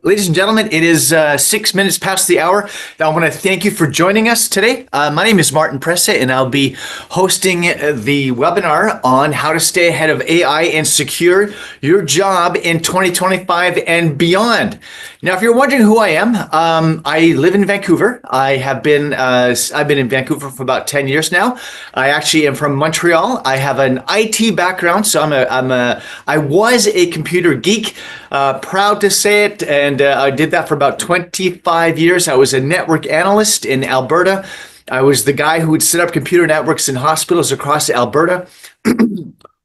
Ladies and gentlemen, it is 6 minutes past the hour. I want to thank you for joining us today. My name is Martin Presse, and I'll be hosting the webinar on how to stay ahead of AI and secure your job in 2025 and beyond. Now, if you're wondering who I am, I live in Vancouver. I've been in Vancouver for about 10 years now. I actually am from Montreal. I have an IT background, so I was a computer geek. Proud to say it, and I did that for about 25 years. I was a network analyst in Alberta. I was the guy who would set up computer networks in hospitals across Alberta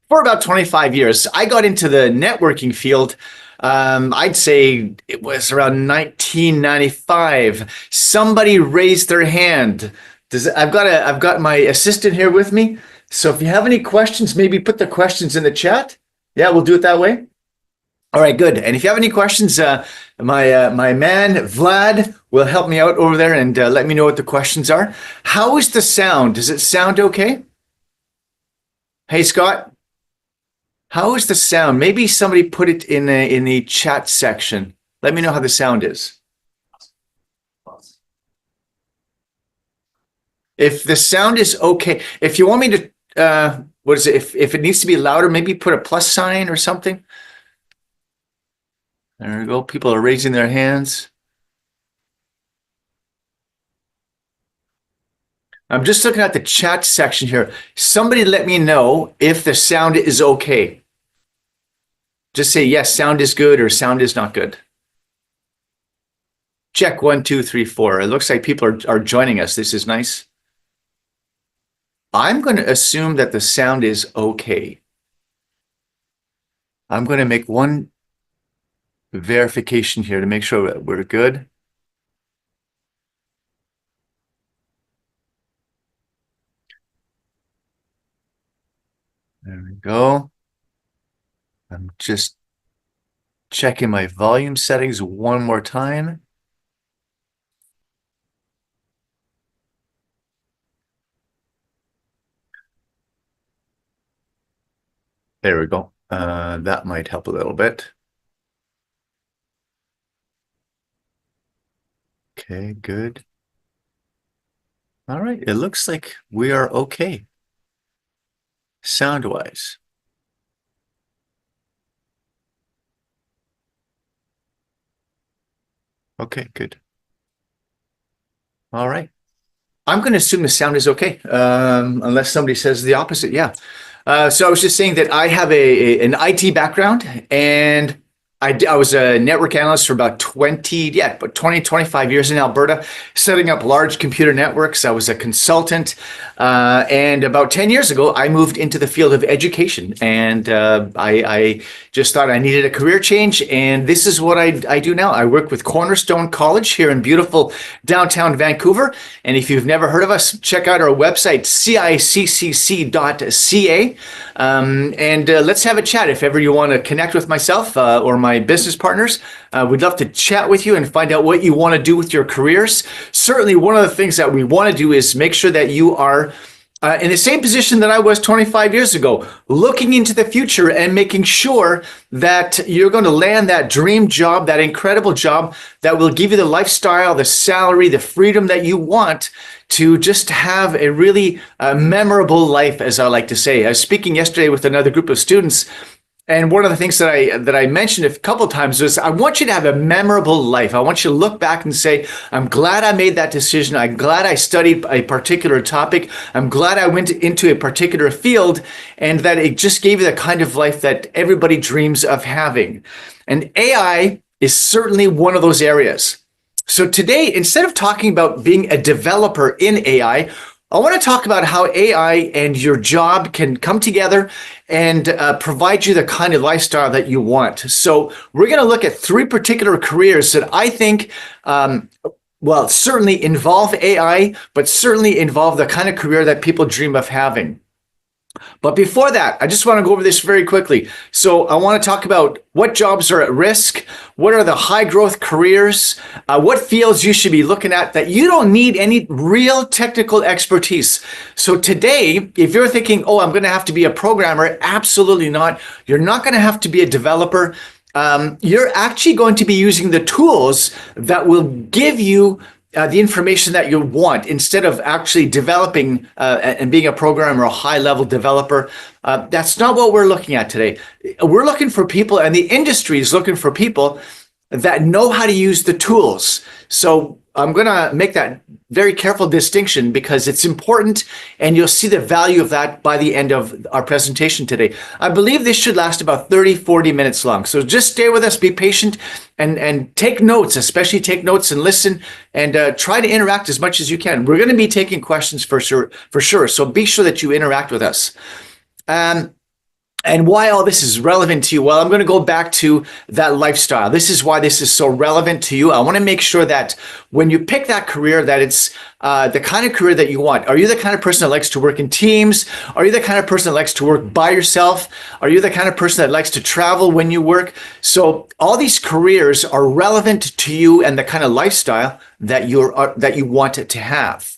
for about 25 years. I got into the networking field, I'd say it was around 1995. Somebody raised their hand. I've got my assistant here with me. So if you have any questions, maybe put the questions in the chat. Yeah, we'll do it that way. All right, good. And if you have any questions, my man Vlad will help me out over there and let me know what the questions are. How is the sound? Does it sound okay? Hey, Scott. How is the sound? Maybe somebody put it in the chat section. Let me know how the sound is. If the sound is okay, if you want me to, what is it? If it needs to be louder, maybe put a plus sign or something. There we go. People are raising their hands. I'm just looking at the chat section here. Somebody let me know if the sound is okay. Just say, yes, sound is good or sound is not good. Check 1, 2, 3, 4. It looks like people are joining us. This is nice. I'm going to assume that the sound is okay. I'm going to make one verification here to make sure that we're good. There we go. I'm just checking my volume settings one more time. There we go. That might help a little bit. Okay, good. All right, it looks like we are okay, sound-wise. Okay, good. All right. I'm going to assume the sound is okay, unless somebody says the opposite. Yeah. So I was just saying that I have an IT background, and I was a network analyst for about 20, 25 years in Alberta, setting up large computer networks. I was a consultant. And about 10 years ago, I moved into the field of education. And I just thought I needed a career change. And this is what I do now. I work with Cornerstone College here in beautiful downtown Vancouver. And if you've never heard of us, check out our website, ciccc.ca. And let's have a chat. If ever you want to connect with myself or my business partners, we'd love to chat with you and find out what you want to do with your careers. Certainly, one of the things that we want to do is make sure that you are in the same position that I was 25 years ago, looking into the future and making sure that you're going to land that dream job, that incredible job that will give you the lifestyle, the salary, the freedom that you want to just have a really memorable life, as I like to say. I was speaking yesterday with another group of students, and one of the things that I mentioned a couple of times was I want you to have a memorable life. I want you to look back and say, I'm glad I made that decision. I'm glad I studied a particular topic. I'm glad I went into a particular field, and that it just gave you the kind of life that everybody dreams of having. And AI is certainly one of those areas. So today, instead of talking about being a developer in AI, I want to talk about how AI and your job can come together and provide you the kind of lifestyle that you want. So we're going to look at 3 particular careers that I think, certainly involve AI, but certainly involve the kind of career that people dream of having. But before that, I just want to go over this very quickly. So I want to talk about what jobs are at risk, what are the high growth careers, what fields you should be looking at that you don't need any real technical expertise. So today, if you're thinking, oh, I'm going to have to be a programmer, absolutely not. You're not going to have to be a developer. you're actually going to be using the tools that will give you the information that you want instead of actually developing and being a programmer or a high level developer. That's not what we're looking at today. We're looking for people, and the industry is looking for people that know how to use the tools. So I'm going to make that very careful distinction because it's important, and you'll see the value of that by the end of our presentation today. I believe this should last about 30, 40 minutes long. So just stay with us, be patient, and take notes, especially take notes and listen, and try to interact as much as you can. We're going to be taking questions for sure. So be sure that you interact with us. And why all this is relevant to you? Well, I'm going to go back to that lifestyle. This is why this is so relevant to you. I want to make sure that when you pick that career, that it's the kind of career that you want. Are you the kind of person that likes to work in teams? Are you the kind of person that likes to work by yourself? Are you the kind of person that likes to travel when you work? So all these careers are relevant to you and the kind of lifestyle that you want it to have.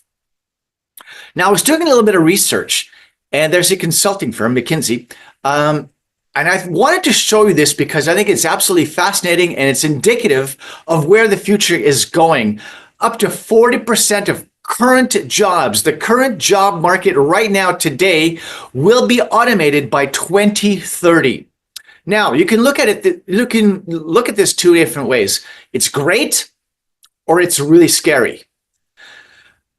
Now, I was doing a little bit of research, and there's a consulting firm, McKinsey, and I wanted to show you this because I think it's absolutely fascinating and it's indicative of where the future is going. Up to 40% of current jobs, the current job market right now today, will be automated by 2030. Now, you can look at it. You can look at this two different ways. It's great, or it's really scary.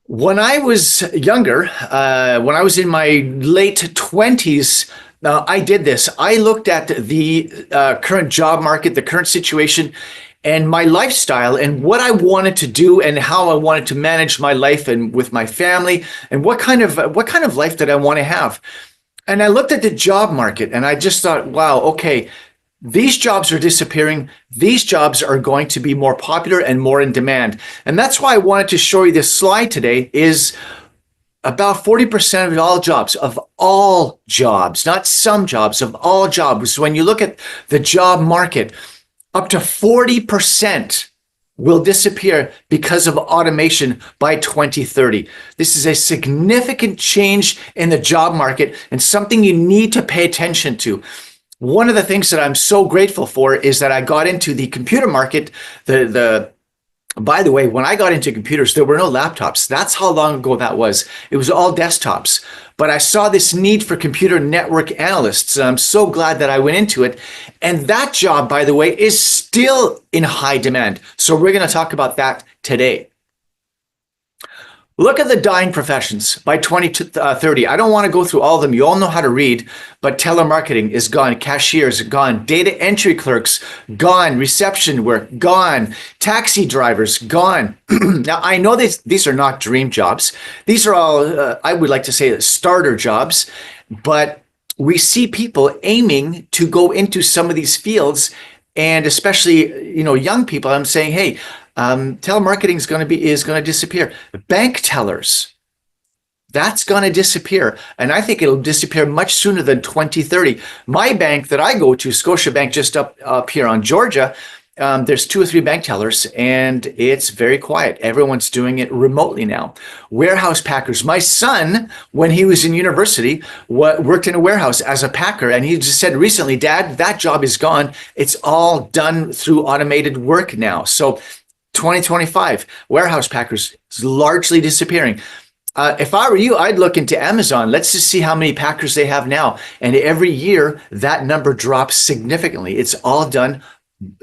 When I was younger, when I was in my late 20s, I did this. I looked at the current job market, the current situation, and my lifestyle, and what I wanted to do, and how I wanted to manage my life and with my family, and what kind of life did I want to have. And I looked at the job market, and I just thought, wow, okay, these jobs are disappearing. These jobs are going to be more popular and more in demand. And that's why I wanted to show you this slide today. Is about 40% of all jobs, not some jobs, of all jobs. When you look at the job market, up to 40% will disappear because of automation by 2030. This is a significant change in the job market and something you need to pay attention to. One of the things that I'm so grateful for is that I got into the computer market. By the way, when I got into computers, there were no laptops. That's how long ago that was. It was all desktops. But I saw this need for computer network analysts, and I'm so glad that I went into it. And that job, by the way, is still in high demand. So we're going to talk about that today. Look at the dying professions by 2030. I don't want to go through all of them. You all know how to read, but telemarketing is gone. Cashiers gone. Data entry clerks gone. Reception work gone. Taxi drivers gone. Now, I know these are not dream jobs. These are all, I would like to say, starter jobs, but we see people aiming to go into some of these fields, and especially, young people. I'm saying, hey, telemarketing is going to disappear. Bank tellers, that's going to disappear. And I think it'll disappear much sooner than 2030. My bank that I go to, Scotiabank, just up here on Georgia, there's 2 or 3 bank tellers, and it's very quiet. Everyone's doing it remotely now. Warehouse packers. My son, when he was in university, worked in a warehouse as a packer, and he just said recently, Dad, that job is gone. It's all done through automated work now. So 2025, warehouse packers is largely disappearing. If I were you, I'd look into Amazon. Let's just see how many packers they have now. And every year, that number drops significantly. It's all done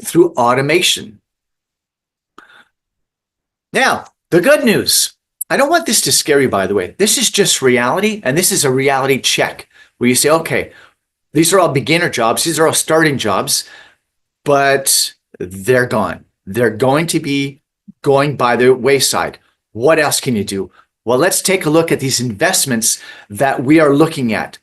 through automation. Now, the good news. I don't want this to scare you, by the way. This is just reality, and this is a reality check where you say, okay, these are all beginner jobs. These are all starting jobs, but they're gone. They're going to be going by the wayside. What else can you do? Well, let's take a look at these investments that we are looking at.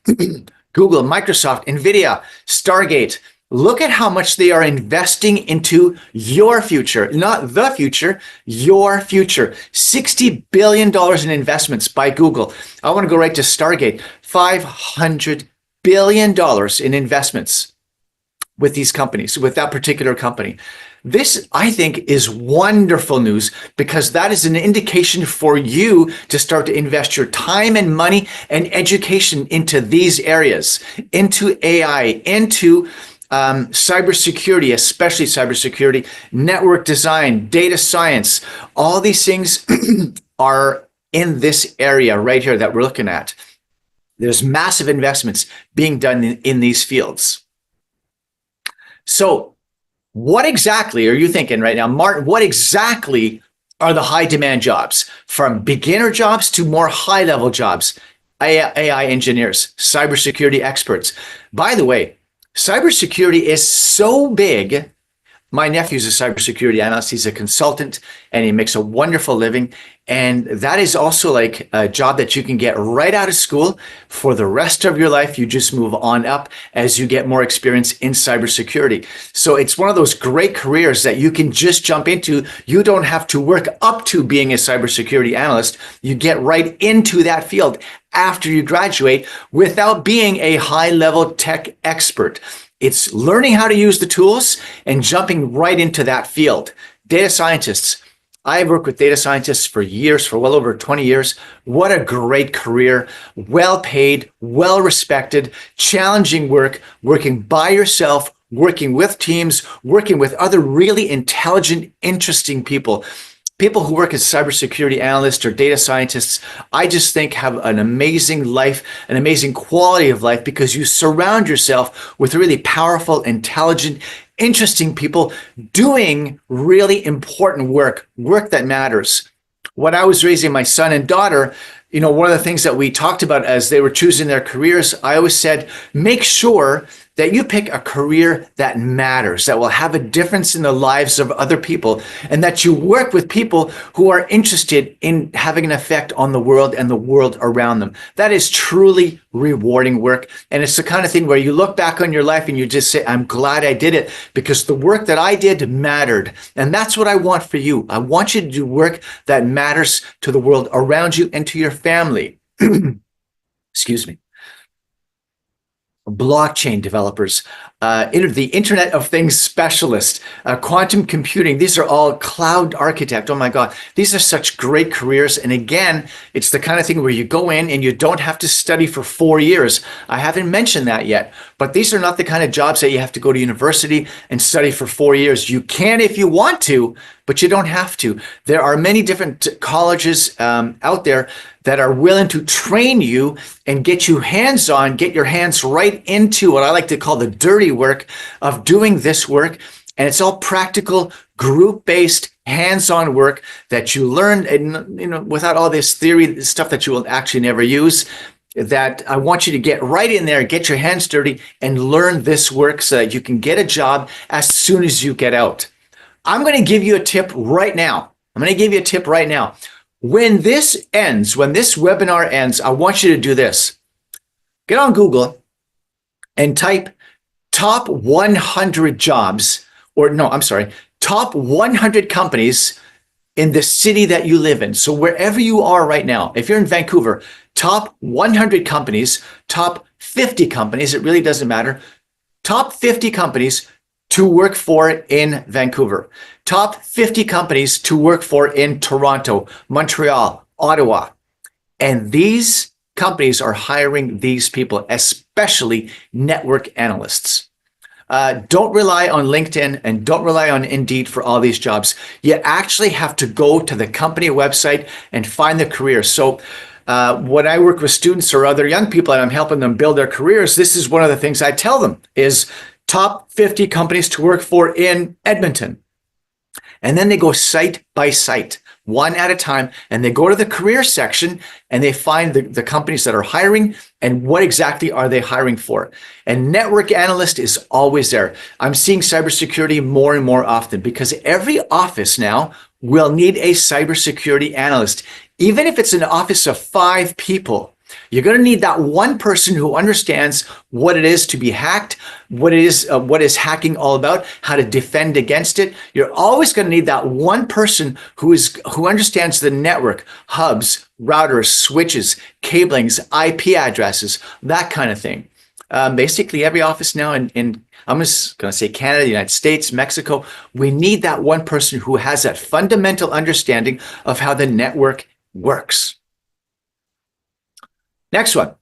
Google, Microsoft, NVIDIA, Stargate. Look at how much they are investing into your future, not the future, your future. $60 billion in investments by Google. I want to go right to Stargate. $500 billion in investments with these companies, with that particular company. This, I think, is wonderful news because that is an indication for you to start to invest your time and money and education into these areas, into AI, into cybersecurity, especially cybersecurity, network design, data science, all these things are in this area right here that we're looking at. There's massive investments being done in these fields. So what exactly are you thinking right now, Martin? What exactly are the high demand jobs, from beginner jobs to more high level jobs? AI engineers, cybersecurity experts. By the way, cybersecurity is so big. My nephew's a cybersecurity analyst. He's a consultant and he makes a wonderful living. And that is also like a job that you can get right out of school for the rest of your life. You just move on up as you get more experience in cybersecurity. So it's one of those great careers that you can just jump into. You don't have to work up to being a cybersecurity analyst. You get right into that field after you graduate without being a high-level tech expert. It's learning how to use the tools and jumping right into that field. Data scientists. I've worked with data scientists for years, for well over 20 years. What a great career. Well paid, well respected, challenging work, working by yourself, working with teams, working with other really intelligent, interesting people. People who work as cybersecurity analysts or data scientists, I just think have an amazing life, an amazing quality of life, because you surround yourself with really powerful, intelligent, interesting people doing really important work that matters. When I was raising my son and daughter, one of the things that we talked about as they were choosing their careers, I always said, make sure that you pick a career that matters, that will have a difference in the lives of other people, and that you work with people who are interested in having an effect on the world and the world around them. That is truly rewarding work. And it's the kind of thing where you look back on your life and you just say, I'm glad I did it because the work that I did mattered. And that's what I want for you. I want you to do work that matters to the world around you and to your family. Excuse me. Blockchain developers, the Internet of Things specialist, quantum computing. These are all cloud architect. Oh my God, these are such great careers. And again, it's the kind of thing where you go in and you don't have to study for 4 years. I haven't mentioned that yet, but these are not the kind of jobs that you have to go to university and study for 4 years. You can if you want to, but you don't have to. There are many different colleges out there that are willing to train you and get you hands-on, get your hands right into what I like to call the dirty work of doing this work. And it's all practical, group-based, hands-on work that you learn, and without all this theory stuff that you will actually never use. That I want you to get right in there, get your hands dirty, and learn this work so that you can get a job as soon as you get out. I'm going to give you a tip right now. When this ends, when this webinar ends, I want you to do this. Get on Google and type top 100 jobs, top 100 companies in the city that you live in. So wherever you are right now, if you're in Vancouver, top 100 companies, top 50 companies, it really doesn't matter. Top 50 companies to work for in Vancouver. Top 50 companies to work for in Toronto, Montreal, Ottawa. And these companies are hiring these people, especially network analysts. Don't rely on LinkedIn and don't rely on Indeed for all these jobs. You actually have to go to the company website and find the career. So when I work with students or other young people and I'm helping them build their careers, this is one of the things I tell them is top 50 companies to work for in Edmonton. And then they go site by site, one at a time, and they go to the career section and they find the companies that are hiring and what exactly are they hiring for. And network analyst is always there. I'm seeing cybersecurity more and more often because every office now will need a cybersecurity analyst. Even if it's an office of 5 people, you're going to need that one person who understands what it is to be hacked, what is hacking all about, how to defend against it. You're always going to need that one person who understands the network, hubs, routers, switches, cablings, IP addresses, that kind of thing. Basically, every office now in I'm just going to say Canada, the United States, Mexico, we need that one person who has that fundamental understanding of how the network works. Next one.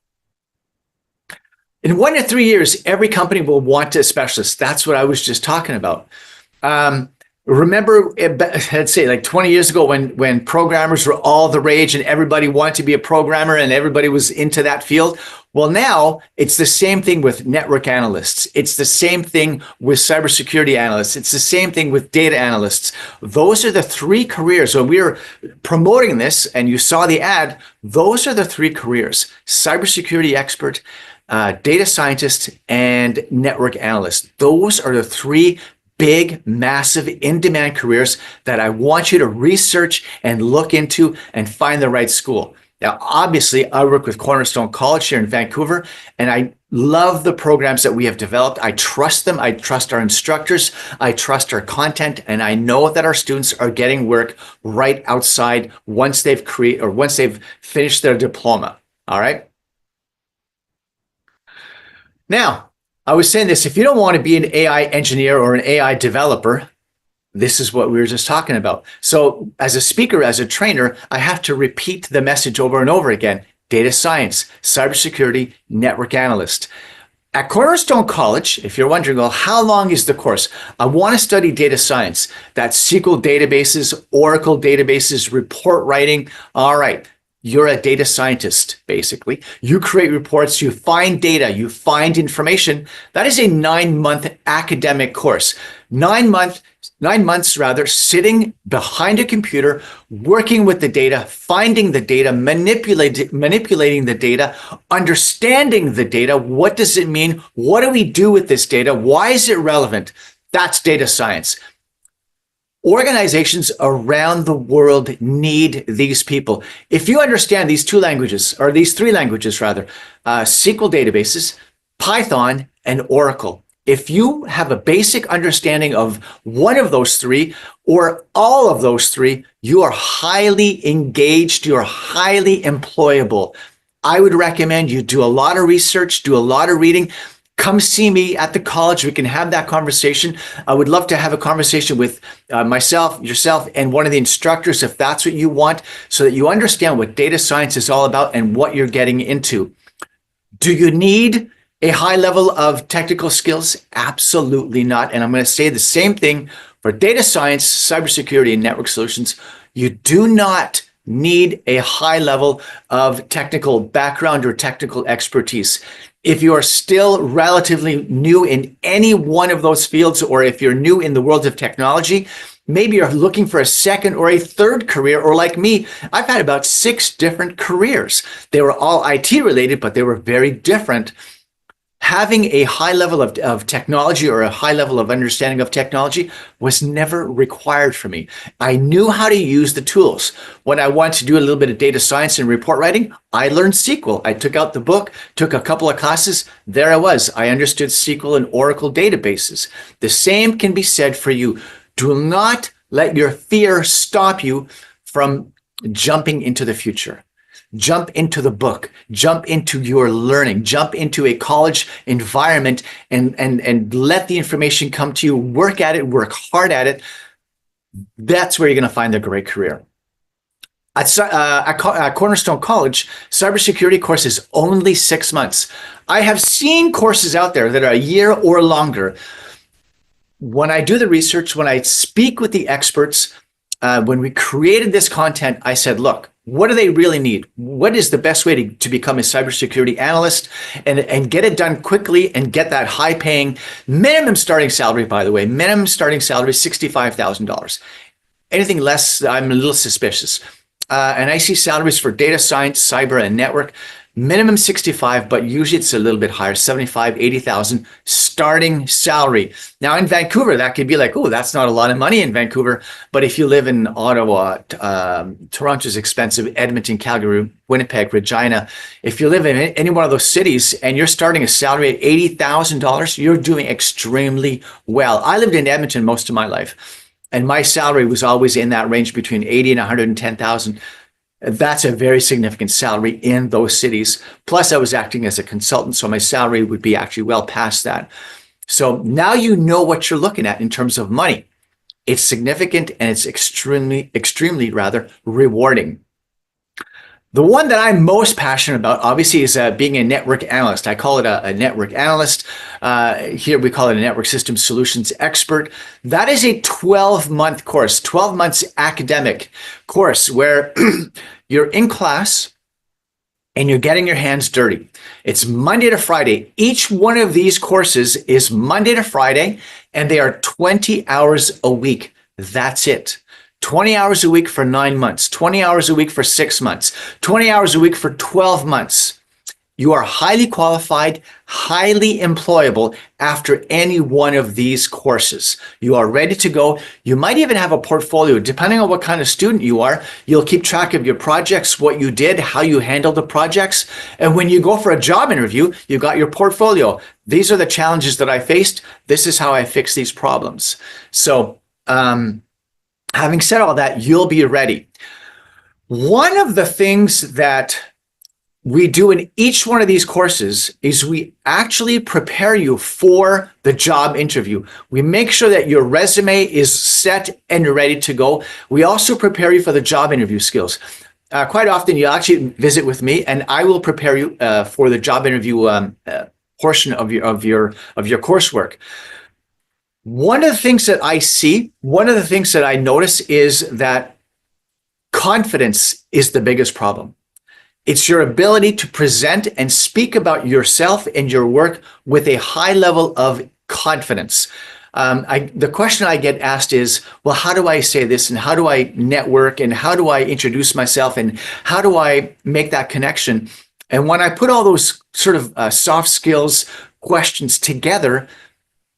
In 1 to 3 years, every company will want a specialist. That's what I was just talking about. Remember, I'd say like 20 years ago when programmers were all the rage and everybody wanted to be a programmer and everybody was into that field. Well, now it's the same thing with network analysts. It's the same thing with cybersecurity analysts. It's the same thing with data analysts. Those are the three careers. When we were promoting this and you saw the ad, those are the three careers: cybersecurity expert, data scientist, and network analyst. Those are the three big, massive, in-demand careers that I want you to research and look into and find the right school. Now, obviously, I work with Cornerstone College here in Vancouver, and I love the programs that we have developed. I trust them. I trust our instructors. I trust our content, and I know that our students are getting work right outside once they've finished their diploma. All right. Now, I was saying this, if you don't want to be an AI engineer or an AI developer, this is what we were just talking about. So as a speaker, as a trainer, I have to repeat the message over and over again: data science, cybersecurity, network analyst. At Cornerstone College, if you're wondering, well, how long is the course? I want to study data science. That's SQL databases, Oracle databases, report writing. All right. You're a data scientist, basically. You create reports, you find data, you find information. That is a 9-month academic course. 9 months rather, sitting behind a computer, working with the data, finding the data, manipulating the data, understanding the data. What does it mean? What do we do with this data? Why is it relevant? That's data science. Organizations around the world need these people. If you understand these three languages, SQL databases, Python, and Oracle, if you have a basic understanding of one of those three or all of those three, you are highly engaged, you are highly employable. I would recommend you do a lot of research, do a lot of reading. Come see me at the college. We can have that conversation. I would love to have a conversation with myself, yourself, and one of the instructors if that's what you want, so that you understand what data science is all about and what you're getting into. Do you need a high level of technical skills? Absolutely not. And I'm going to say the same thing for data science, cybersecurity, and network solutions. You do not need a high level of technical background or technical expertise. If you are still relatively new in any one of those fields, or if you're new in the world of technology, maybe you're looking for a second or a third career, or like me, I've had about 6 different careers. They were all IT related, but they were very different. Having a high level of technology or a high level of understanding of technology was never required for me. I knew how to use the tools. When I wanted to do a little bit of data science and report writing, I learned SQL. I took out the book, took a couple of classes. There I was. I understood SQL and Oracle databases. The same can be said for you. Do not let your fear stop you from jumping into the future. Jump into the book, jump into your learning, jump into a college environment and let the information come to you. Work at it, work hard at it. That's where you're going to find a great career. At Cornerstone College, cybersecurity course is only 6 months. I have seen courses out there that are a year or longer. When I do the research, when I speak with the experts, when we created this content, I said, look, what do they really need? What is the best way to become a cybersecurity analyst and get it done quickly and get that high paying minimum starting salary, by the way, minimum starting salary, $65,000. Anything less, I'm a little suspicious. And I see salaries for data science, cyber, and network, minimum 65, but usually it's a little bit higher, 75, 80,000 starting salary. Now in Vancouver, that could be like, oh, that's not a lot of money in Vancouver. But if you live in Ottawa, Toronto's expensive, Edmonton, Calgary, Winnipeg, Regina, if you live in any one of those cities and you're starting a salary at $80,000, you're doing extremely well. I lived in Edmonton most of my life, and my salary was always in that range between 80 and 110,000. That's a very significant salary in those cities. Plus, I was acting as a consultant, so my salary would be actually well past that. So now you know what you're looking at in terms of money. It's significant and it's extremely rewarding. The one that I'm most passionate about, obviously, is being a network analyst. I call it a network analyst. Here we call it a network system solutions expert. That is a 12-month course, 12 months academic course where you're in class and you're getting your hands dirty. It's Monday to Friday. Each one of these courses is Monday to Friday, and they are 20 hours a week. That's it. 20 hours a week for 9 months, 20 hours a week for 6 months, 20 hours a week for 12 months. You are highly qualified, highly employable after any one of these courses. You are ready to go. You might even have a portfolio. Depending on what kind of student you are, you'll keep track of your projects, what you did, how you handled the projects. And when you go for a job interview, you got your portfolio. These are the challenges that I faced. This is how I fix these problems. So, having said all that, you'll be ready. One of the things that we do in each one of these courses is we actually prepare you for the job interview. We make sure that your resume is set and ready to go. We also prepare you for the job interview skills. Quite often you actually visit with me and I will prepare you for the job interview portion of your coursework. One of the things that I see, one of the things that I notice is that confidence is the biggest problem. It's your ability to present and speak about yourself and your work with a high level of confidence. The question I get asked is, well, how do I say this and how do I network and how do I introduce myself and how do I make that connection? And when I put all those sort of soft skills questions together,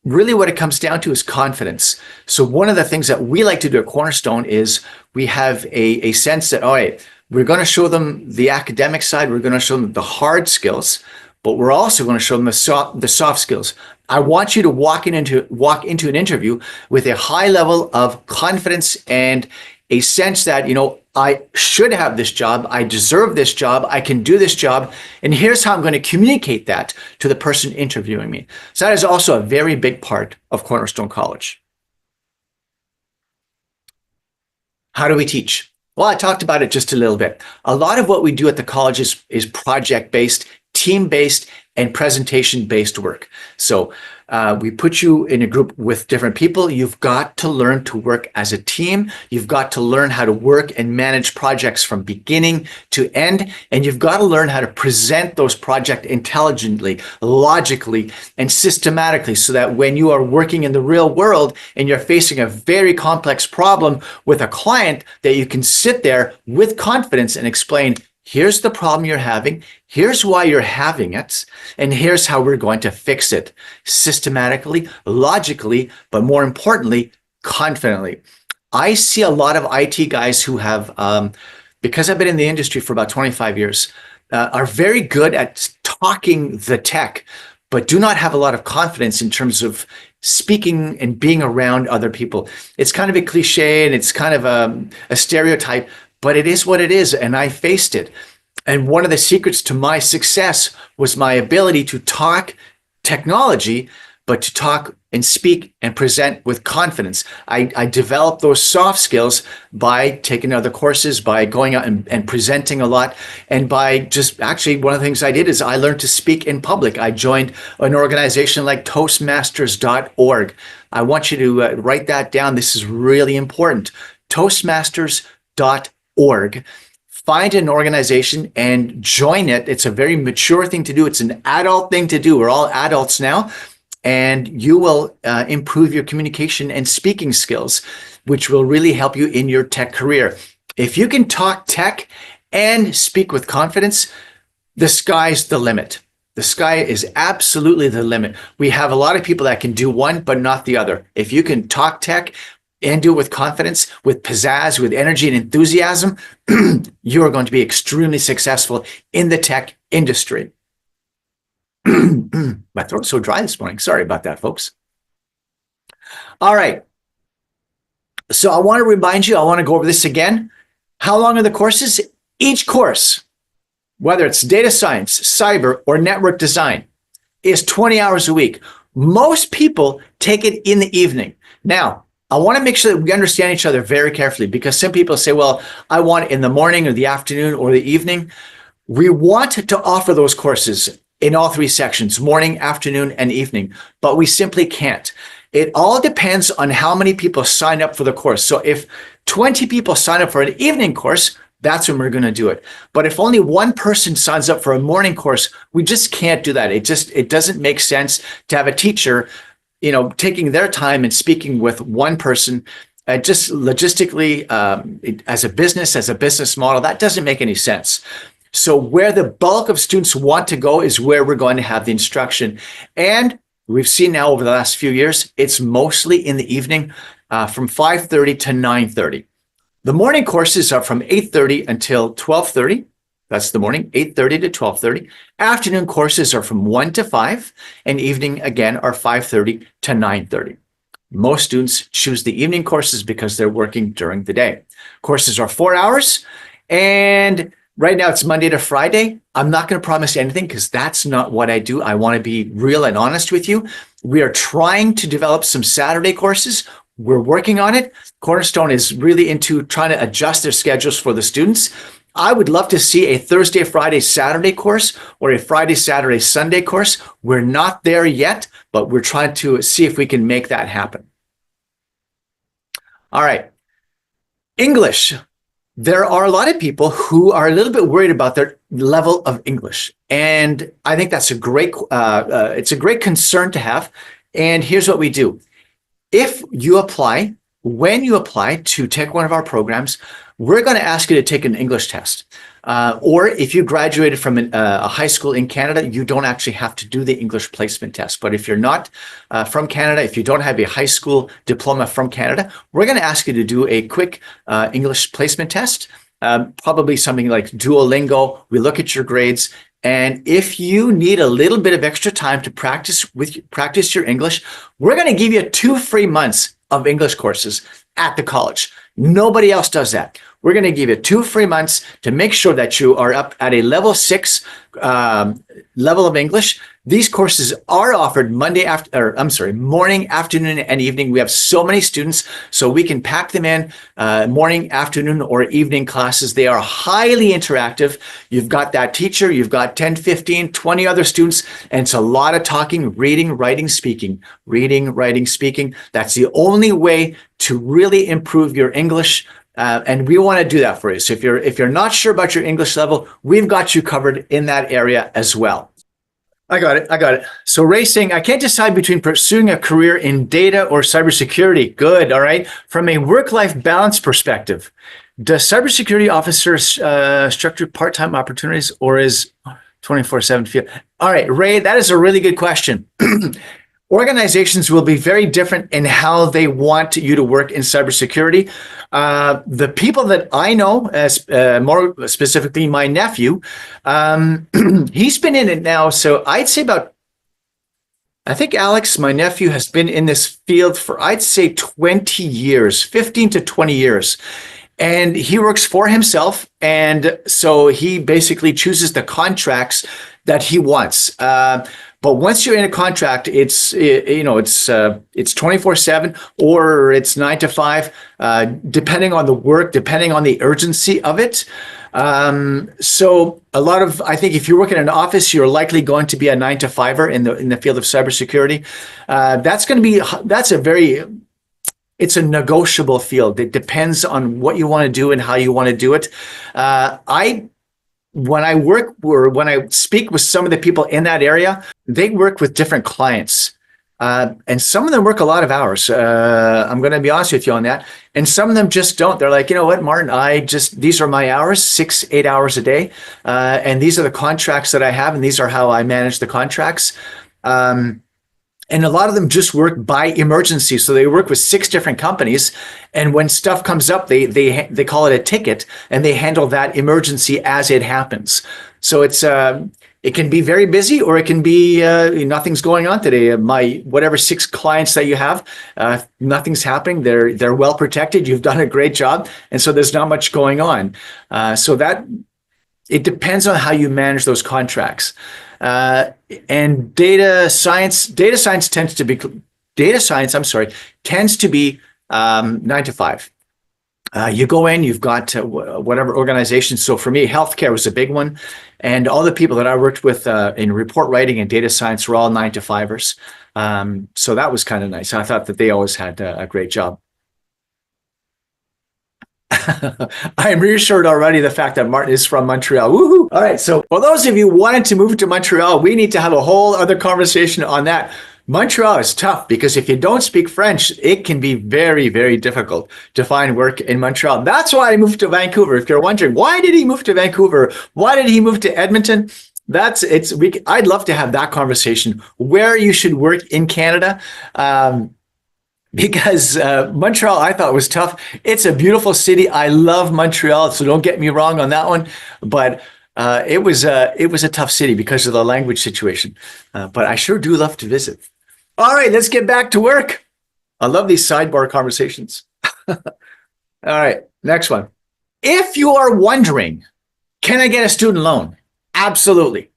really what it comes down to is confidence. So one of the things that we like to do at Cornerstone is we have a sense that, all right, we're going to show them the academic side. We're going to show them the hard skills, but we're also going to show them the soft skills. I want you to walk into an interview with a high level of confidence and a sense that, I should have this job. I deserve this job. I can do this job. And here's how I'm going to communicate that to the person interviewing me. So that is also a very big part of Cornerstone College. How do we teach? Well, I talked about it just a little bit. A lot of what we do at the college is project-based, team-based, and presentation-based work. So we put you in a group with different people. You've got to learn to work as a team. You've got to learn how to work and manage projects from beginning to end. And you've got to learn how to present those projects intelligently, logically, and systematically so that when you are working in the real world and you're facing a very complex problem with a client, that you can sit there with confidence and explain, here's the problem you're having, here's why you're having it, and here's how we're going to fix it systematically, logically, but more importantly, confidently. I see a lot of IT guys who have, because I've been in the industry for about 25 years, are very good at talking the tech, but do not have a lot of confidence in terms of speaking and being around other people. It's kind of a cliche and it's kind of a stereotype, but it is what it is, and I faced it. And one of the secrets to my success was my ability to talk technology, but to talk and speak and present with confidence. I developed those soft skills by taking other courses, by going out and presenting a lot, and by just actually one of the things I did is I learned to speak in public. I joined an organization like Toastmasters.org. I want you to write that down. This is really important. Toastmasters.org. Find an organization and join it. It's a very mature thing to do. It's an adult thing to do. We're all adults now. And you will improve your communication and speaking skills, which will really help you in your tech career. If you can talk tech and speak with confidence, the sky's the limit. The sky is absolutely the limit. We have a lot of people that can do one, but not the other. If you can talk tech and do it with confidence, with pizzazz, with energy and enthusiasm, you are going to be extremely successful in the tech industry. My throat's so dry this morning. Sorry about that, folks. All right. So I want to remind you, I want to go over this again. How long are the courses? Each course, whether it's data science, cyber, or network design, is 20 hours a week. Most people take it in the evening. Now, I want to make sure that we understand each other very carefully, because some people say, well, I want it in the morning or the afternoon or the evening. We want to offer those courses in all three sections, morning, afternoon, and evening, but we simply can't. It all depends on how many people sign up for the course. So if 20 people sign up for an evening course, that's when we're going to do it. But if only one person signs up for a morning course, we just can't do that. It doesn't make sense to have a teacher, taking their time and speaking with one person. Just logistically, as a business model, that doesn't make any sense. So where the bulk of students want to go is where we're going to have the instruction. And we've seen now over the last few years, it's mostly in the evening from 5:30 to 9:30. The morning courses are from 8:30 until 12:30. That's the morning, 8:30 to 12:30. Afternoon courses are from 1 to 5, and evening, again, are 5:30 to 9:30. Most students choose the evening courses because they're working during the day. Courses are 4 hours, and right now it's Monday to Friday. I'm not going to promise anything because that's not what I do. I want to be real and honest with you. We are trying to develop some Saturday courses. We're working on it. Cornerstone is really into trying to adjust their schedules for the students. I would love to see a Thursday, Friday, Saturday course or a Friday, Saturday, Sunday course. We're not there yet, but we're trying to see if we can make that happen. All right. English. There are a lot of people who are a little bit worried about their level of English. And I think that's it's a great concern to have. And here's what we do. When you apply to take one of our programs, we're going to ask you to take an English test. Or if you graduated from a high school in Canada, you don't actually have to do the English placement test. But if you're not from Canada, if you don't have a high school diploma from Canada, we're going to ask you to do a quick English placement test, probably something like Duolingo. We look at your grades. And if you need a little bit of extra time to practice your English, we're going to give you 2 free months of English courses at the college. Nobody else does that. We're going to give you 2 free months to make sure that you are up at a level 6 level of English. These courses are offered morning, afternoon, and evening. We have so many students, so we can pack them in morning, afternoon, or evening classes. They are highly interactive. You've got that teacher, you've got 10, 15, 20 other students, and it's a lot of talking, reading, writing, speaking. Reading, writing, speaking. That's the only way to really improve your English. And we want to do that for you. So if you're not sure about your English level, we've got you covered in that area as well. I got it. So Ray saying, I can't decide between pursuing a career in data or cybersecurity. Good. All right. From a work-life balance perspective, does cybersecurity officers structure part-time opportunities, or is 24/7 field? All right, Ray, that is a really good question. Organizations will be very different in how they want you to work in cybersecurity. The people that I know, as more specifically my nephew, he's been in it now. So I'd say I think Alex, my nephew, has been in this field for, I'd say 20 years, 15 to 20 years. And he works for himself. And so he basically chooses the contracts that he wants. But once you're in a contract, it's 24/7 or it's 9 to 5, depending on the work, depending on the urgency of it. So I think if you work in an office, you're likely going to be a 9 to 5er in the field of cybersecurity. It's a negotiable field. It depends on what you want to do and how you want to do it. When I speak with some of the people in that area, they work with different clients. And some of them work a lot of hours. I'm going to be honest with you on that. And some of them just don't. They're like, you know what, Martin, these are my hours, 6-8 hours a day. And these are the contracts that I have. And these are how I manage the contracts. And a lot of them just work by emergency. So they work with 6 different companies. And when stuff comes up, they call it a ticket, and they handle that emergency as it happens. So it can be very busy, or it can be nothing's going on today. Whatever 6 clients that you have, nothing's happening. They're well protected. You've done a great job. And so there's not much going on. So that it depends on how you manage those contracts. And data science tends to be 9 to 5. You go in, you've got whatever organization. So for me, healthcare was a big one. And all the people that I worked with in report writing and data science were all 9 to 5ers. So that was kind of nice. I thought that they always had a great job. I am reassured already the fact that Martin is from Montreal. Woohoo! All right. So for those of you wanting to move to Montreal, we need to have a whole other conversation on that. Montreal is tough because if you don't speak French, it can be very, very difficult to find work in Montreal. That's why I moved to Vancouver. If you're wondering, why did he move to Vancouver? Why did he move to Edmonton? I'd love to have that conversation where you should work in Canada. Because Montreal, I thought was tough. It's a beautiful city. I love Montreal, so don't get me wrong on that one. But it was a tough city because of the language situation. But I sure do love to visit. All right, let's get back to work. I love these sidebar conversations. All right, next one. If you are wondering, can I get a student loan? Absolutely.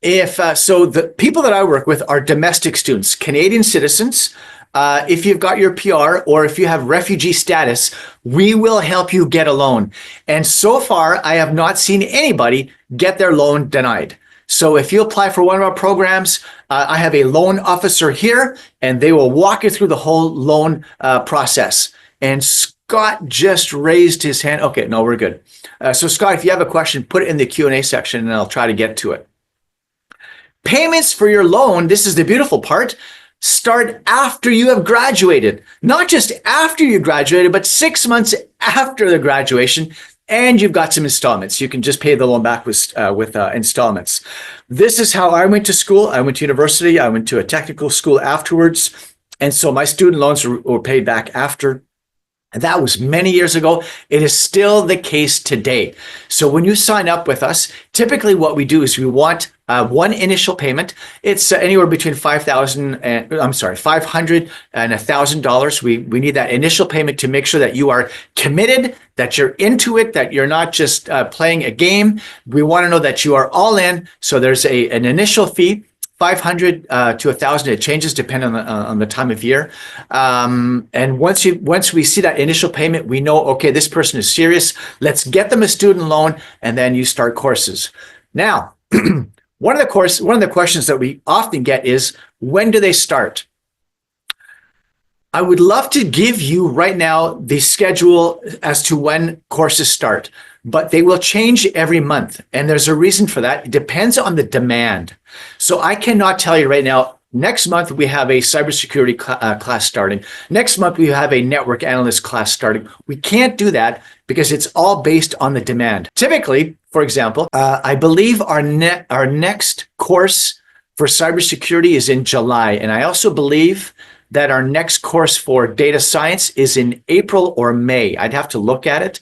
So the people that I work with are domestic students, Canadian citizens. If you've got your PR or if you have refugee status, we will help you get a loan. And so far, I have not seen anybody get their loan denied. So if you apply for one of our programs, I have a loan officer here, and they will walk you through the whole loan process. And Scott just raised his hand. Okay, no, we're good. So Scott, if you have a question, put it in the Q&A section, and I'll try to get to it. Payments for your loan, this is the beautiful part, start after you have graduated. Not just after you graduated, but 6 months after the graduation, and you've got some installments. You can just pay the loan back with installments. This is how I went to school. I went to university. I went to a technical school afterwards. And so my student loans were paid back after. And that was many years ago. It is still the case today. So when you sign up with us, typically what we do is we want one initial payment. It's anywhere between $500 and $1,000. We need that initial payment to make sure that you are committed, that you're into it, that you're not just playing a game. We want to know that you are all in. So there's an initial fee. 500 to 1,000. It changes depending on the time of year. And once we see that initial payment, we know, okay, this person is serious. Let's get them a student loan, and then you start courses. Now, one of the questions that we often get is, when do they start? I would love to give you right now the schedule as to when courses start, but they will change every month. And there's a reason for that. It depends on the demand. So I cannot tell you right now, next month we have a cybersecurity class starting. Next month we have a network analyst class starting. We can't do that because it's all based on the demand. Typically, for example, I believe our next course for cybersecurity is in July. And I also believe that our next course for data science is in April or May. I'd have to look at it.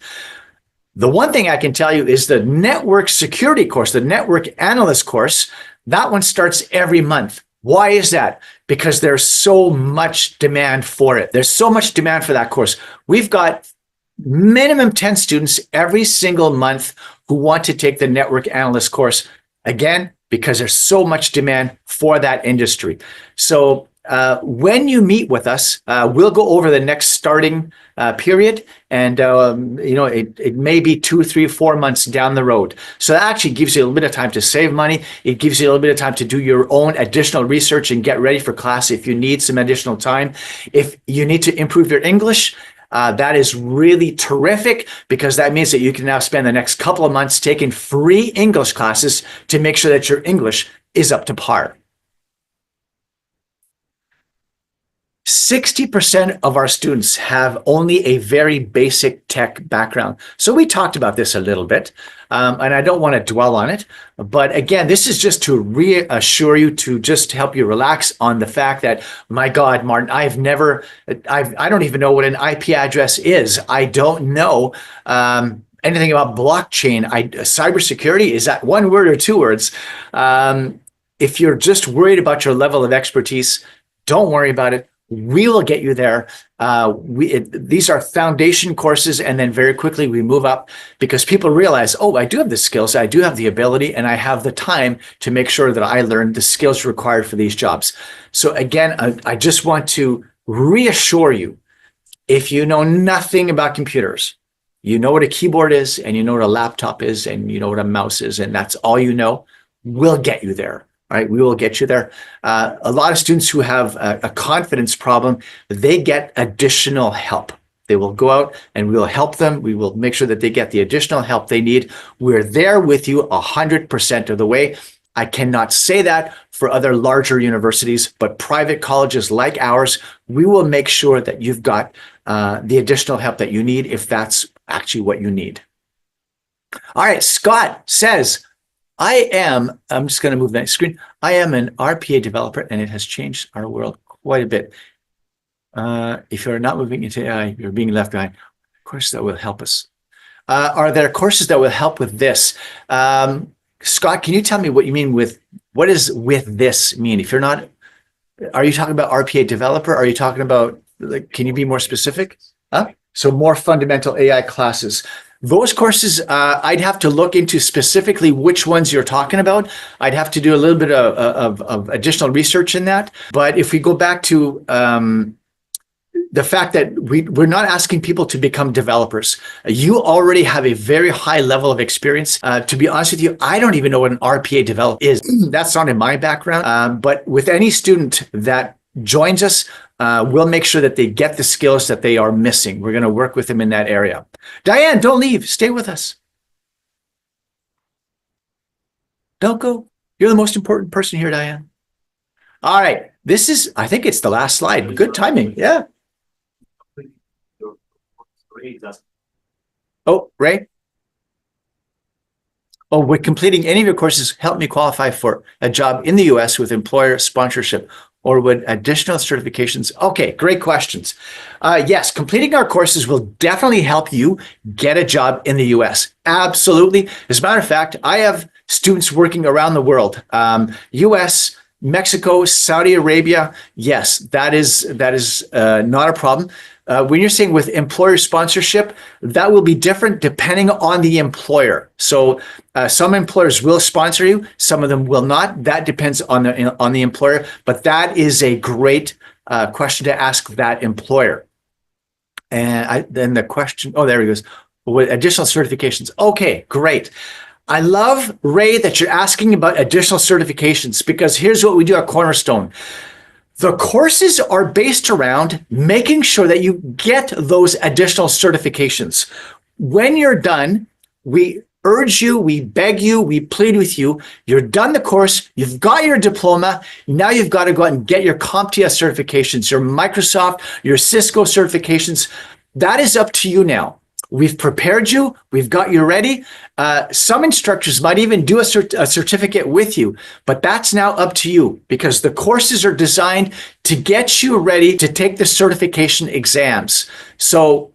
The one thing I can tell you is the network security course, the network analyst course, that one starts every month. Why is that? Because there's so much demand for it. There's so much demand for that course. We've got minimum 10 students every single month who want to take the network analyst course. Again, because there's so much demand for that industry. So when you meet with us, we'll go over the next starting period, and it may be 2, 3, 4 months down the road. So that actually gives you a little bit of time to save money. It gives you a little bit of time to do your own additional research and get ready for class if you need some additional time. If you need to improve your English, that is really terrific, because that means that you can now spend the next couple of months taking free English classes to make sure that your English is up to par. 60% of our students have only a very basic tech background. So we talked about this a little bit, and I don't want to dwell on it. But again, this is just to reassure you, to just help you relax on the fact that, my God, Martin, I don't even know what an IP address is. I don't know anything about blockchain. Cybersecurity, is that one word or 2 words? If you're just worried about your level of expertise, don't worry about it. We will get you there. These are foundation courses, and then very quickly we move up, because people realize, oh, I do have the skills, I do have the ability, and I have the time to make sure that I learn the skills required for these jobs. So again, I just want to reassure you If you know nothing about computers, you know what a keyboard is, and you know what a laptop is, and you know what a mouse is, and that's all you know, we'll get you there. All right, we will get you there. A lot of students who have a confidence problem, they get additional help. They will go out and we will help them. We will make sure that they get the additional help they need. We're there with you 100% of the way. I cannot say that for other larger universities, but private colleges like ours, we will make sure that you've got the additional help that you need if that's actually what you need. All right, Scott says, I'm just going to move that screen. I am an RPA developer and it has changed our world quite a bit. If you're not moving into AI, you're being left behind. Courses that will help us. Are there courses that will help with this? Scott, can you tell me what you mean with, what does with this mean? If you're not, are you talking about RPA developer? Are you talking about, like, can you be more specific? So more fundamental AI classes. Those courses, I'd have to look into specifically which ones you're talking about. I'd have to do a little bit of additional research in that. But if we go back to the fact that we're not asking people to become developers. You already have a very high level of experience. To be honest with you, I don't even know what an RPA developer is. That's not in my background. But with any student that joins us, we'll make sure that they get the skills that they are missing. We're going to work with them in that area. Diane, don't leave. Stay with us. Don't go. You're the most important person here, Diane. All right. This is, I think it's the last slide. Good timing. Yeah. Oh, Ray? Oh, would completing any of your courses help me qualify for a job in the US with employer sponsorship, or would additional certifications? Okay, great questions. Yes, completing our courses will definitely help you get a job in the US. Absolutely. As a matter of fact, I have students working around the world, US, Mexico, Saudi Arabia. Yes, that is not a problem. When you're saying with employer sponsorship, that will be different depending on the employer. So some employers will sponsor you, some of them will not. That depends on the employer, but that is a great question to ask that employer. And then the question, oh, there he goes. With additional certifications. Okay, great. I love, Ray, that you're asking about additional certifications, because here's what we do at Cornerstone. The courses are based around making sure that you get those additional certifications. When you're done, we urge you, we beg you, we plead with you. You're done the course, you've got your diploma, now you've got to go out and get your CompTIA certifications, your Microsoft, your Cisco certifications. That is up to you now. We've prepared you. We've got you ready. Some instructors might even do a certificate with you, but that's now up to you, because the courses are designed to get you ready to take the certification exams. So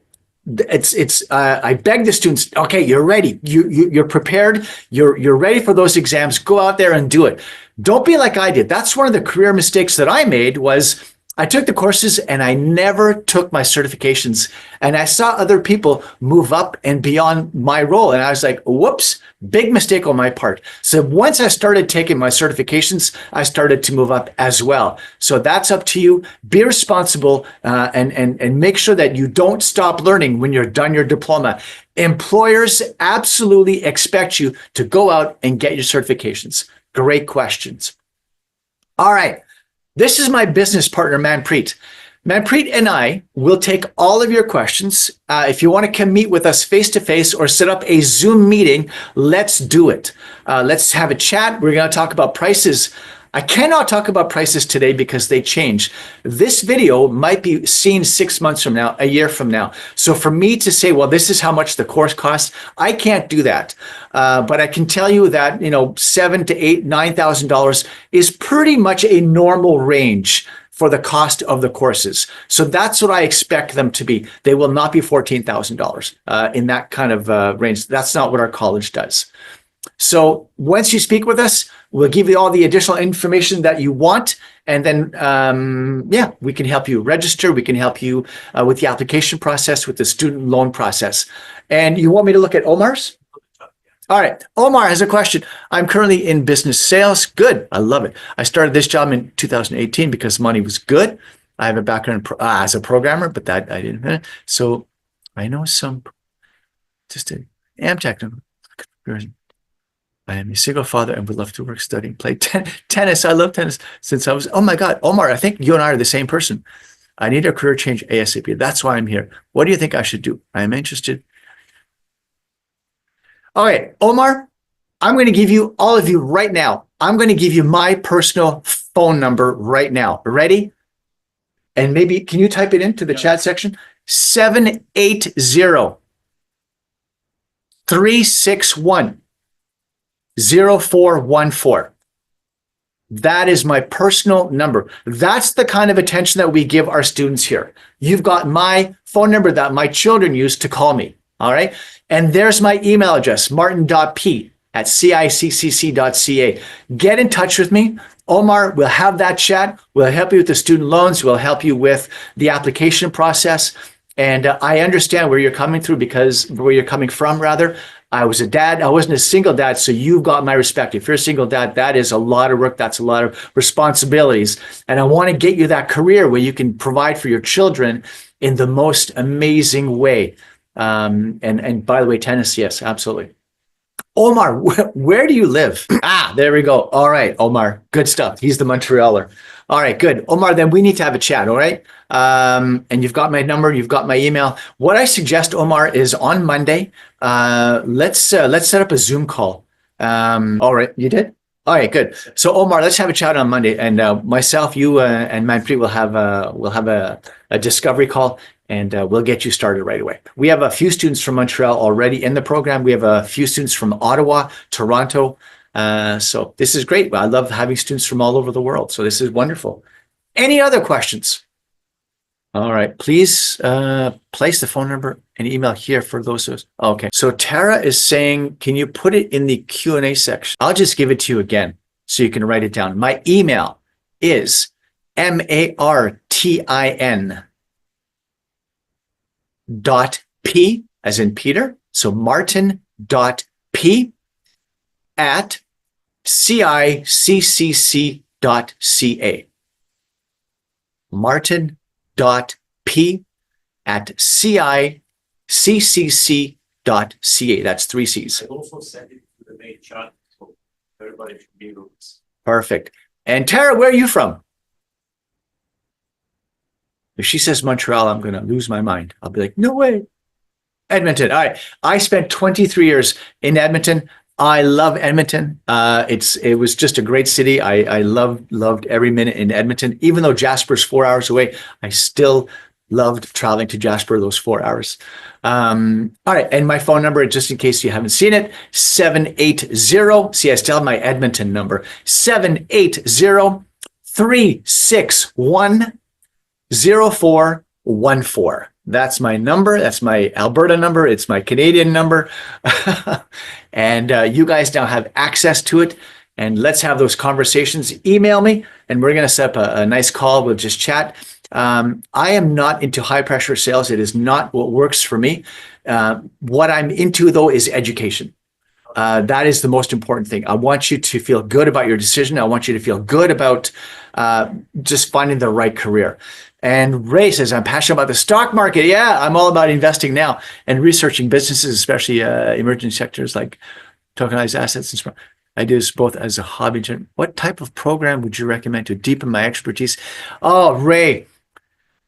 I beg the students, okay, you're ready. You're prepared. You're ready for those exams. Go out there and do it. Don't be like I did. That's one of the career mistakes that I made, was I took the courses and I never took my certifications. And I saw other people move up and beyond my role. And I was like, whoops, big mistake on my part. So once I started taking my certifications, I started to move up as well. So that's up to you. Be responsible and make sure that you don't stop learning when you're done your diploma. Employers absolutely expect you to go out and get your certifications. Great questions. All right. This is my business partner, Manpreet. Manpreet and I will take all of your questions. If you want to come meet with us face-to-face or set up a Zoom meeting, let's do it. Let's have a chat. We're going to talk about prices. I cannot talk about prices today because they change. This video might be seen 6 months from now, a year from now. So for me to say, well, this is how much the course costs, I can't do that. But I can tell you that, $7,000 to $8,000, $9,000 is pretty much a normal range for the cost of the courses. So that's what I expect them to be. They will not be $14,000 in that kind of range. That's not what our college does. So once you speak with us, we'll give you all the additional information that you want. And then, we can help you register. We can help you with the application process, with the student loan process. And you want me to look at Omar's? All right. Omar has a question. I'm currently in business sales. Good. I love it. I started this job in 2018 because money was good. I have a background as a programmer, but that I didn't. So I know some, just a technical person. I am a single father and would love to work, studying, play tennis. I love tennis since I was, oh my God, Omar, I think you and I are the same person. I need a career change ASAP. That's why I'm here. What do you think I should do? I am interested. All right, Omar, I'm going to give you, all of you right now, I'm going to give you my personal phone number right now. Ready? And maybe, can you type it into the chat section? 780 361 0414. That is my personal number. That's the kind of attention that we give our students here. You've got my phone number that my children use to call me. All right. And there's my email address, martin.p@ciccc.ca. Get in touch with me. Omar will have that chat. We'll help you with the student loans. We'll help you with the application process. And I understand where you're coming from, rather. I was a dad. I wasn't a single dad, so you've got my respect. If you're a single dad, that is a lot of work. That's a lot of responsibilities. And I want to get you that career where you can provide for your children in the most amazing way. And by the way, tennis, yes, absolutely. Omar, where do you live? There we go. All right, Omar, good stuff. He's the Montrealer. All right, good. Omar, then we need to have a chat, all right? And you've got my number, you've got my email. What I suggest, Omar, is on Monday, let's set up a Zoom call. All right, you did? All right, good. So Omar, let's have a chat on Monday, and myself, you, and Manpreet will have a discovery call, and we'll get you started right away. We have a few students from Montreal already in the program. We have a few students from Ottawa, Toronto. So this is great. I love having students from all over the world. So this is wonderful. Any other questions? All right, please place the phone number and email here for those of us. Okay, so Tara is saying, can you put it in the Q&A section? I'll just give it to you again so you can write it down. My email is martin.p, as in Peter, so martin.p@ciccc.ca. martin.p@ciccc.ca. That's 3 C's. Also send it to the main chat so everybody should be able to see. Perfect. And Tara, where are you from? If she says Montreal, I'm going to lose my mind. I'll be like, no way. Edmonton. All right. I spent 23 years in Edmonton. I love Edmonton. It was just a great city. I loved every minute in Edmonton. Even though Jasper's 4 hours away, I still loved traveling to Jasper those 4 hours. All right. And my phone number, just in case you haven't seen it, 780. See, I still have my Edmonton number. 780-361-0414. That's my number. That's my Alberta number. It's my Canadian number. And you guys now have access to it. And let's have those conversations. Email me, and we're going to set up a nice call. We'll just chat. I am not into high pressure sales. It is not what works for me. What I'm into, though, is education. That is the most important thing. I want you to feel good about your decision. I want you to feel good about just finding the right career. And Ray says, I'm passionate about the stock market. Yeah, I'm all about investing now and researching businesses, especially emerging sectors like tokenized assets and stuff. I do this both as a hobby. What type of program would you recommend to deepen my expertise? Oh, Ray,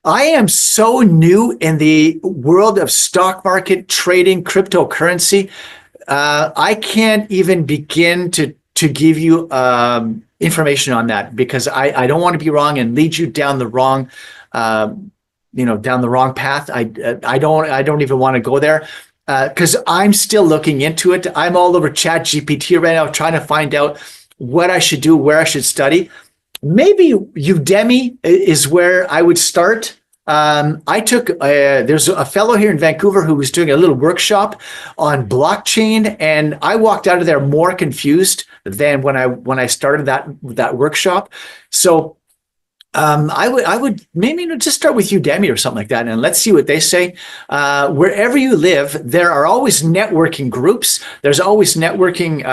I am so new in the world of stock market trading, cryptocurrency. I can't even begin to give you information on that, because I don't want to be wrong and lead you down the wrong, down the wrong path. I don't even want to go there, because I'm still looking into it. I'm all over ChatGPT right now, trying to find out what I should do, where I should study. Maybe Udemy is where I would start. There's a fellow here in Vancouver who was doing a little workshop on blockchain, and I walked out of there more confused than when I started that workshop. So I would maybe just start with Udemy or something like that, and let's see what they say. Wherever you live, there are always networking groups. There's always networking.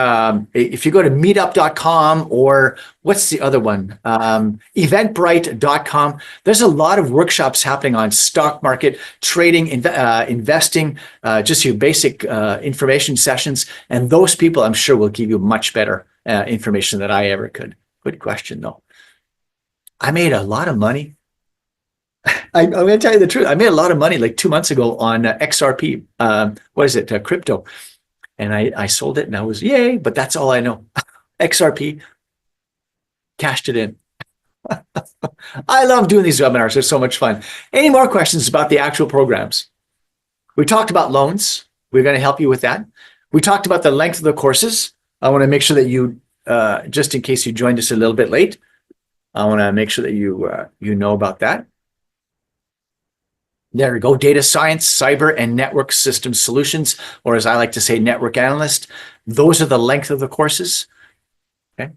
If you go to meetup.com or what's the other one? Eventbrite.com. There's a lot of workshops happening on stock market, trading, investing, just your basic information sessions. And those people, I'm sure, will give you much better information than I ever could. Good question, though. I made a lot of money. I'm going to tell you the truth. I made a lot of money like 2 months ago on XRP. What is it? Crypto. And I sold it and I was, yay, but that's all I know. XRP, cashed it in. I love doing these webinars. They're so much fun. Any more questions about the actual programs? We talked about loans. We're going to help you with that. We talked about the length of the courses. I want to make sure that you, just in case you joined us a little bit late, I want to make sure that you know about that. There we go. Data science, cyber, and network system solutions, or as I like to say, network analyst. Those are the length of the courses. Okay.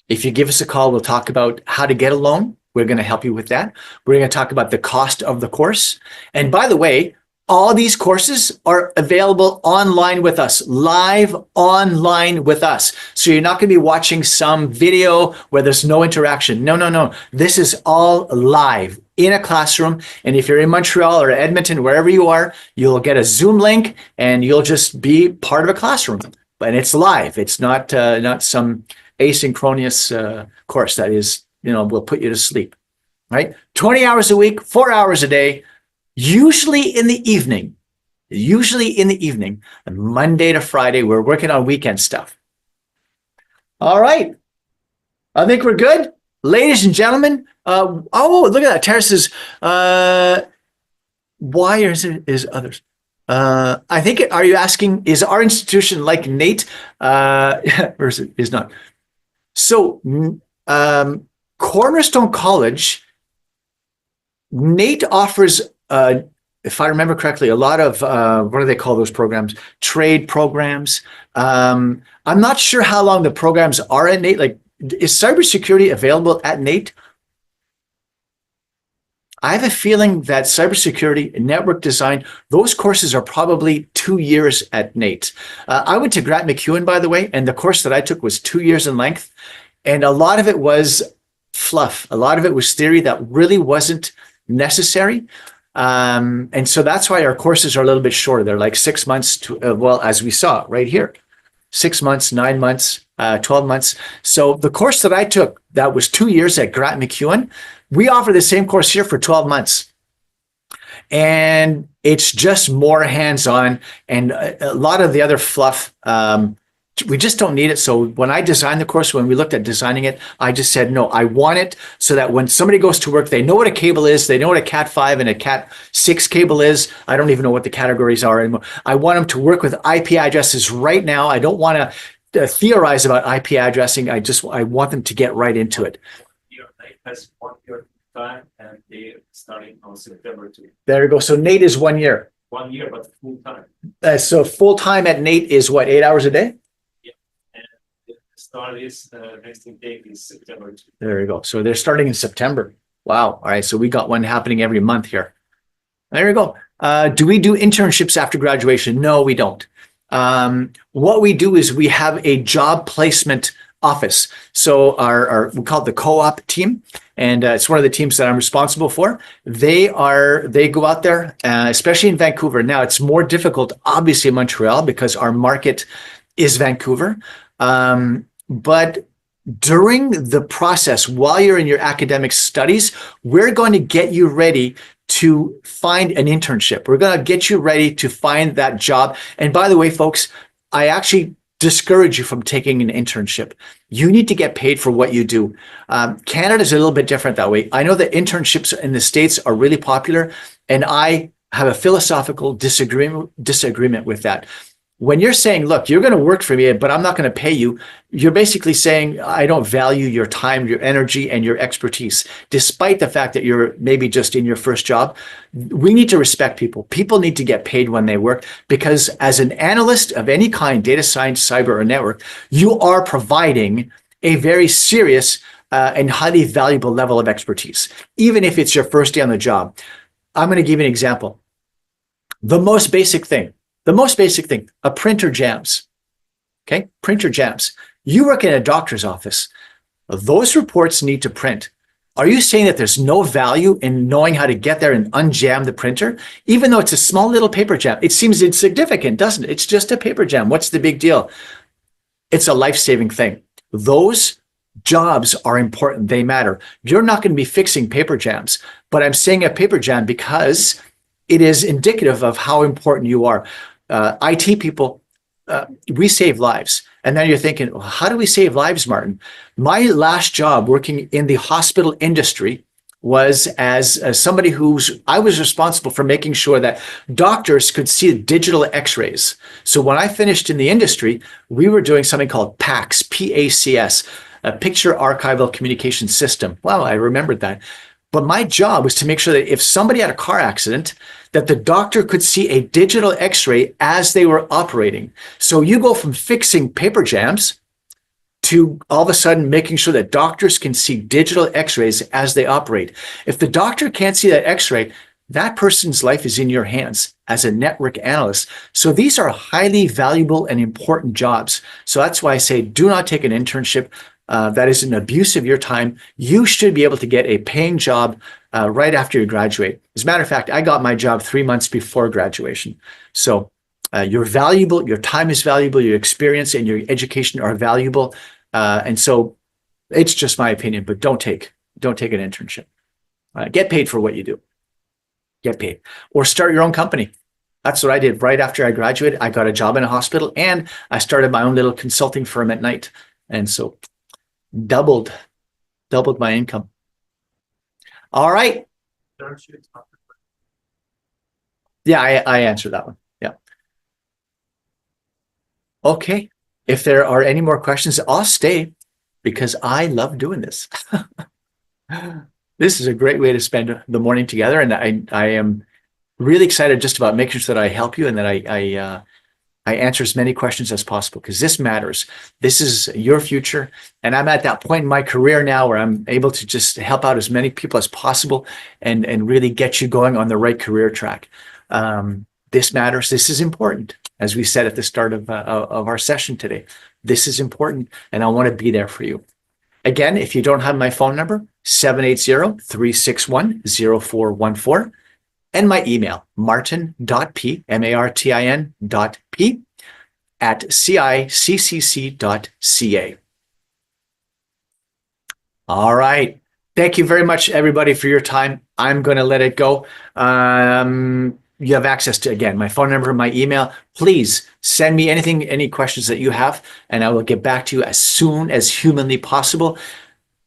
If you give us a call, we'll talk about how to get a loan. We're going to help you with that. We're going to talk about the cost of the course. And by the way, all these courses are available online with us, live online with us. So you're not going to be watching some video where there's no interaction. No. This is all live in a classroom. And if you're in Montreal or Edmonton, wherever you are, you'll get a Zoom link and you'll just be part of a classroom. But it's live. It's not some asynchronous course that is, will put you to sleep, right? 20 hours a week, 4 hours a day. Usually in the evening, Monday to Friday, we're working on weekend stuff. All right. I think we're good. Ladies and gentlemen, oh, look at that. Tara says, why is others? I think, are you asking, is our institution like NAIT? Or is not? So, Cornerstone College, NAIT offers, if I remember correctly, a lot of, what do they call those programs? Trade programs. I'm not sure how long the programs are at NAIT. Like, is cybersecurity available at NAIT? I have a feeling that cybersecurity, network design, those courses are probably 2 years at NAIT. I went to Grant MacEwan, by the way, and the course that I took was 2 years in length. And a lot of it was fluff. A lot of it was theory that really wasn't necessary. And so that's why our courses are a little bit shorter. They're like 6 months to, well, as we saw right here, 6 months, 9 months, 12 months. So the course that I took, that was 2 years at Grant MacEwan, we offer the same course here for 12 months. And it's just more hands-on, and a lot of the other fluff, we just don't need it. So when I designed the course, when we looked at designing it, I just said, no, I want it so that when somebody goes to work, they know what a cable is. They know what a Cat5 and a Cat6 cable is. I don't even know what the categories are anymore. I want them to work with IP addresses right now. I don't want to theorize about IP addressing. I want them to get right into it. NAIT has 1 year time, and they're starting on September 2. There you go. So NAIT is 1 year. 1 year, but full time. So full time at NAIT is what, 8 hours a day? Start is next intake is September 2. There you go. So they're starting in September. Wow. All right. So we got one happening every month here. There you go. Do we do internships after graduation? No, we don't. What we do is we have a job placement office. So we call it the co-op team, and it's one of the teams that I'm responsible for. They go out there, especially in Vancouver. Now it's more difficult, obviously, in Montreal because our market is Vancouver. But during the process, while you're in your academic studies, we're going to get you ready to find an internship. We're going to get you ready to find that job. And by the way, folks, I actually discourage you from taking an internship. You need to get paid for what you do. Canada's a little bit different that way. I know that internships in the States are really popular, and I have a philosophical disagreement with that. When you're saying, look, you're going to work for me, but I'm not going to pay you, you're basically saying, I don't value your time, your energy, and your expertise, despite the fact that you're maybe just in your first job. We need to respect people. People need to get paid when they work, because as an analyst of any kind, data science, cyber, or network, you are providing a very serious and highly valuable level of expertise, even if it's your first day on the job. I'm going to give you an example. The most basic thing, a printer jams. Okay, printer jams. You work in a doctor's office. Those reports need to print. Are you saying that there's no value in knowing how to get there and unjam the printer? Even though it's a small little paper jam, it seems insignificant, doesn't it? It's just a paper jam. What's the big deal? It's a life-saving thing. Those jobs are important. They matter. You're not going to be fixing paper jams, but I'm saying a paper jam because it is indicative of how important you are. IT people, we save lives. And then you're thinking, well, how do we save lives, Martin? My last job working in the hospital industry was as somebody I was responsible for making sure that doctors could see digital x-rays. So when I finished in the industry, we were doing something called PACS, P-A-C-S, a Picture Archival Communication System. Wow, I remembered that. But my job was to make sure that if somebody had a car accident, that the doctor could see a digital x-ray as they were operating. So you go from fixing paper jams to all of a sudden making sure that doctors can see digital x-rays as they operate. If the doctor can't see that x-ray, that person's life is in your hands as a network analyst. So these are highly valuable and important jobs. So that's why I say do not take an internship. That is an abuse of your time. You should be able to get a paying job right after you graduate. As a matter of fact, I got my job 3 months before graduation. So you're valuable, your time is valuable, your experience and your education are valuable. And so it's just my opinion, but don't take an internship. Get paid for what you do. Get paid. Or start your own company. That's what I did right after I graduated. I got a job in a hospital and I started my own little consulting firm at night. And so doubled my income. All right. Yeah, I answered that one. Yeah. Okay. If there are any more questions, I'll stay because I love doing this. This is a great way to spend the morning together. And I am really excited just about making sure that I help you and that I answer as many questions as possible because this matters. This is your future. And I'm at that point in my career now where I'm able to just help out as many people as possible and really get you going on the right career track. This matters. This is important. As we said at the start of our session today, this is important and I want to be there for you. Again, if you don't have my phone number, 780-361-0414. And my email, martin.p, martin.p @ciccc.ca. All right. Thank you very much, everybody, for your time. I'm going to let it go. You have access to, again, my phone number, my email. Please send me any questions that you have, and I will get back to you as soon as humanly possible.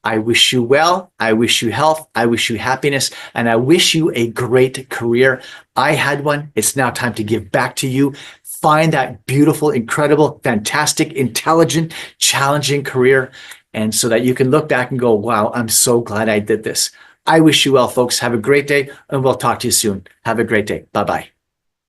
I wish you well. I wish you health. I wish you happiness. And I wish you a great career. I had one. It's now time to give back to you. Find that beautiful, incredible, fantastic, intelligent, challenging career. And so that you can look back and go, wow, I'm so glad I did this. I wish you well, folks. Have a great day, and we'll talk to you soon. Have a great day. Bye-bye.